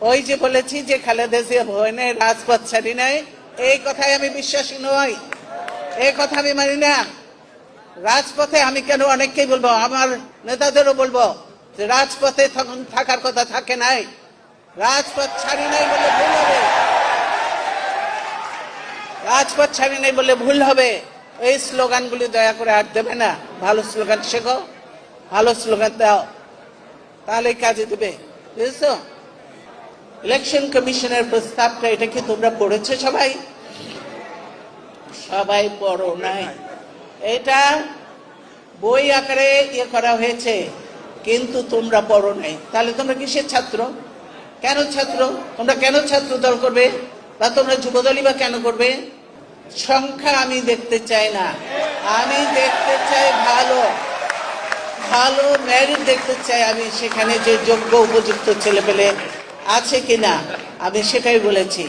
ওই যে বলেছি যে খালেদা জিয়া ভবনে রাজপথ ছাড়ি নাই, এই কথায় আমি বিশ্বাসী নই, এই কথা আমি মানি না। রাজপথে আমি কেন অনেককেই বলবো, আমার নেতাদেরও বলবো যে রাজপথে তখন থাকার কথা থাকে নাই, রাজপথ ছাড়ি নাই বলে ভুল হবে, রাজপথ ছাড়ি নাই বলে ভুল হবে। এই স্লোগানগুলি দয়া করে আর দেবে না। ভালো স্লোগান শেখো, ভালো স্লোগান দাও, তাহলে কাজে দেবে, বুঝেছো? ইলেকশন কমিশনের প্রস্তাবটা, এটা কি তোমরা পড়েছো সবাই? সবাই পড়ো নাই। এটা বই আকারে করা হয়েছে, কিন্তু তোমরা পড়ো নাই। তাহলে তোমরা কিসের ছাত্র? কেন ছাত্র? তোমরা কেন ছাত্র দল করবে, বা তোমরা যুবদলই বা কেন করবে? সংখ্যা আমি দেখতে চাই না, আমি দেখতে চাই ভালো ভালো মেরিট দেখতে চাই। আমি সেখানে যে যোগ্য উপযুক্ত ছেলেপেলে আছে কিনা, আমি সেটাই বলেছি।